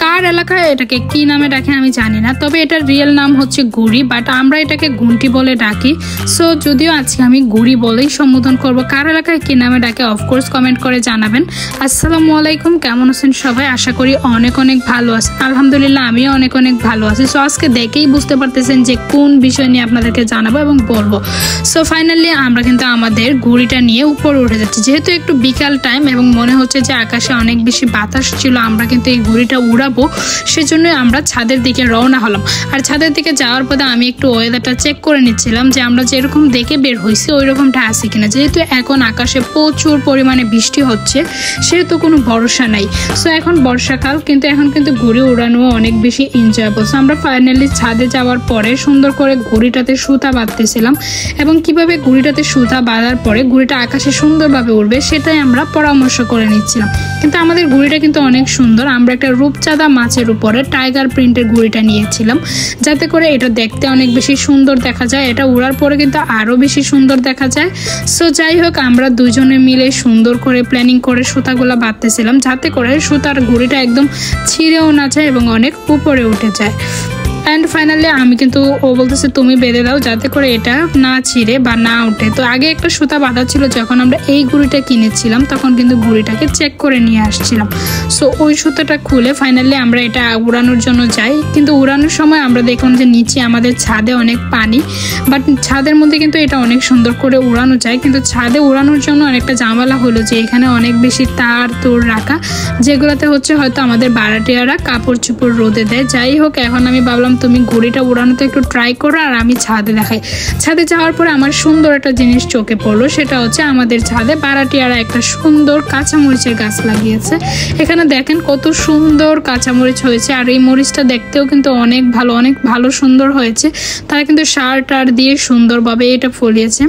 কার এলাকায় এটাকে কি নামে ডাকে আমি জানি না, তবে এটার রিয়েল নাম হচ্ছে গুড়ি, বাট আমরা এটাকে ঘুন্টি বলে ডাকি। সো যদিও আজকে আমি গুড়ি বলেই সম্বোধন করব, কার এলাকায় কি নামে ডাকে অফকোর্স কমেন্ট করে জানাবেন। আসসালামু আলাইকুম, কেমন আছেন সবাই? আশা করি অনেক অনেক ভালো আছেন। আলহামদুলিল্লাহ আমিও অনেক অনেক ভালো আছি। সো আজকে দেখেই বুঝতে পারতেছেন যে কোন বিষয় নিয়ে আপনাদেরকে জানাবো এবং বলবো। সো ফাইনালি আমরা কিন্তু আমাদের গুড়িটা নিয়ে উপরে উঠে যাচ্ছি, যেহেতু একটু বিকাল টাইম এবং মনে হচ্ছে যে আকাশে অনেক বেশি বাতাস ছিল, আমরা কিন্তু এই গুড়িটা উড়াবো, সেজন্য আমরা ছাদের দিকে রওনা হলাম। আর ছাদের দিকে যাওয়ার পথে আমি একটু ওয়েদারটা চেক করে নিচ্ছিলাম যে আমরা যেরকম দেখে বের হয়েছি ওই রকমটা আছে কিনা, যেহেতু এখন আকাশে প্রচুর পরিমাণে বৃষ্টি হচ্ছে, সেহেতু কোনো ভরসা নাই। সো এখন বর্ষাকাল, কিন্তু এখন কিন্তু ঘুড়ি উড়ানো অনেক বেশি এনজয়েবল। সো আমরা ফাইনালি ছাদে যাওয়ার পরে সুন্দর করে ঘুড়িটাতে সুতা বাঁধতেছিলাম এবং কিভাবে ঘুড়িটাতে সুতা বাঁধার পরে ঘুড়িটা আকাশে সুন্দরভাবে উঠবে সেটাই আমরা পরামর্শ করে নিচ্ছিলাম। কিন্তু আমাদের ঘুড়িটা কিন্তু অনেক সুন্দর। আমরা একটা রূপচাঁদা মাছের উপরে টাইগার প্রিন্টের ঘুড়িটা নিয়েছিলাম, যাতে করে এটা দেখতে অনেক বেশি সুন্দর দেখা যায়, এটা উড়ার পরে কিন্তু আরও বেশি সুন্দর দেখা যায়। সো যাই হোক, আমরা দুজনে মিলে সুন্দর করে প্ল্যানিং করে সুতাগুলো বাঁধতেছিলাম, যাতে করে সুতার ঘুড়িটা একদম ছিঁড়েও না যায় এবং অনেক উপরে উঠে যায়। অ্যান্ড ফাইনালি আমি কিন্তু ও বলতেছে তুমি বেঁধে দাও যাতে করে এটা না ছিঁড়ে বা না উঠে। তো আগে একটা সুতা বাঁধা ছিল, যখন আমরা এই ঘুড়িটা কিনেছিলাম তখন কিন্তু ঘুড়িটাকে চেক করে নিয়ে আসছিলাম। সো ওই সুতাটা খুলে ফাইনালি আমরা এটা উড়ানোর জন্য যাই। কিন্তু উড়ানোর সময় আমরা দেখলাম যে নিচে আমাদের ছাদে অনেক পানি, বাট ছাদের মধ্যে কিন্তু এটা অনেক সুন্দর করে উড়ানো যায়। কিন্তু ছাদে উড়ানোর জন্য অনেকটা ঝামেলা হলো যে এখানে অনেক বেশি তার তোর রাখা, যেগুলোতে হচ্ছে হয়তো আমাদের ভাড়াটিয়ারা কাপড় চোপড় রোদে দেয়। যাই হোক, এখন আমি ভাবলাম তুমি ঘুড়িটা উড়ানোতে একটু ট্রাই করো আর আমি ছাদে দেখাই। ছাদে যাওয়ার পরে আমার সুন্দর একটা জিনিস চোখে পড়লো, সেটা হচ্ছে আমাদের ছাদে ভাড়াটিয়ারা একটা সুন্দর কাঁচামরিচের গাছ লাগিয়েছে। এখানে দেখেন কত সুন্দর কাঁচামরিচ হয়েছে, আর এই মরিচটা দেখতেও কিন্তু অনেক ভালো সুন্দর হয়েছে। তারা কিন্তু সার টার দিয়ে সুন্দরভাবে এটা ফলিয়েছে,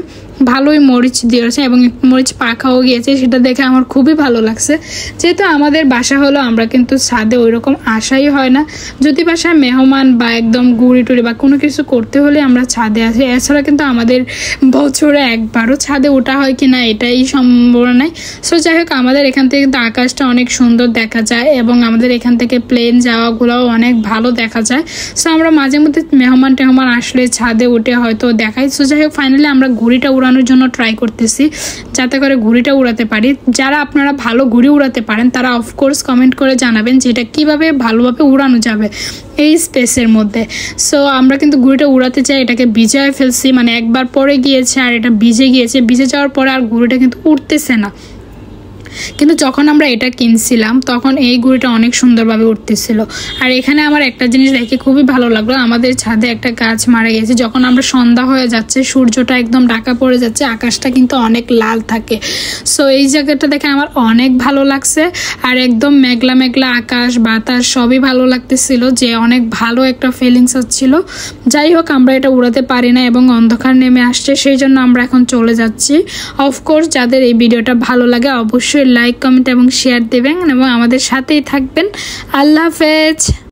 ভালোই মরিচ দিয়েছে এবং মরিচ পাকাও গিয়েছে, সেটা দেখে আমার খুবই ভালো লাগছে। যেহেতু আমাদের বাসা হলো, আমরা কিন্তু ছাদে ওই রকম আসাই হয় না, যদি বাসায় মেহমান বা একদম গুড়ি টুড়ি বা কোনো কিছু করতে হলে আমরা ছাদে আসি। এছাড়া কিন্তু আমাদের বছরে একবারও ছাদে ওঠা হয় কি না এটাই সম্ভব নাই। সো যাই হোক, আমাদের এখান থেকে কিন্তু আকাশটা অনেক সুন্দর দেখা যায় এবং আমাদের এখান থেকে প্লেন যাওয়াগুলোও অনেক ভালো দেখা যায়। সো আমরা মাঝে মধ্যে মেহমান টেহমান আসলে ছাদে উঠে হয়তো দেখাই। সো যাই হোক, ফাইনালি আমরা ঘুড়িটা উড়ানোর জন্য ট্রাই করতেছি যাতে করে ঘুড়িটা উড়াতে পারি। যারা আপনারা ভালো ঘুড়ি উড়াতে পারেন তারা অফকোর্স কমেন্ট করে জানাবেন যে এটা কীভাবে ভালোভাবে উড়ানো যাবে এই স্পেসের মধ্যে। সো আমরা কিন্তু ঘুড়িটা উড়াতে চাই, এটাকে ভিজায় ফেলছি, মানে একবার পরে গিয়েছে আর এটা ভিজে গিয়েছে, ভিজে যাওয়ার পরে আর ঘুড়িটা কিন্তু উঠতেছে না। কিন্তু যখন আমরা এটা কিনছিলাম তখন এই ঘুড়িটা অনেক সুন্দরভাবে উঠতেছিল। আর এখানে আমার একটা জিনিস দেখে খুবই ভালো লাগলো, আমাদের ছাদে একটা গাছ মারা গেছে। যখন আমরা সন্ধ্যা হয়ে যাচ্ছে, সূর্যটা একদম ঢাকা পড়ে যাচ্ছে, আকাশটা কিন্তু অনেক লাল থাকে। সো এই জায়গাটা দেখে আমার অনেক ভালো লাগছে, আর একদম মেঘলা মেঘলা আকাশ বাতাস সবই ভালো লাগতেছিল, যে অনেক ভালো একটা ফিলিংস হচ্ছিল। যাই হোক, আমরা এটা উড়াতে পারি না এবং অন্ধকার নেমে আসছে, সেই জন্য আমরা এখন চলে যাচ্ছি। অফকোর্স যাদের এই ভিডিওটা ভালো লাগে অবশ্যই লাইক কমেন্ট এবং শেয়ার দেবেন এবং আমাদের সাথেই থাকবেন। আল্লাহ হাফেজ।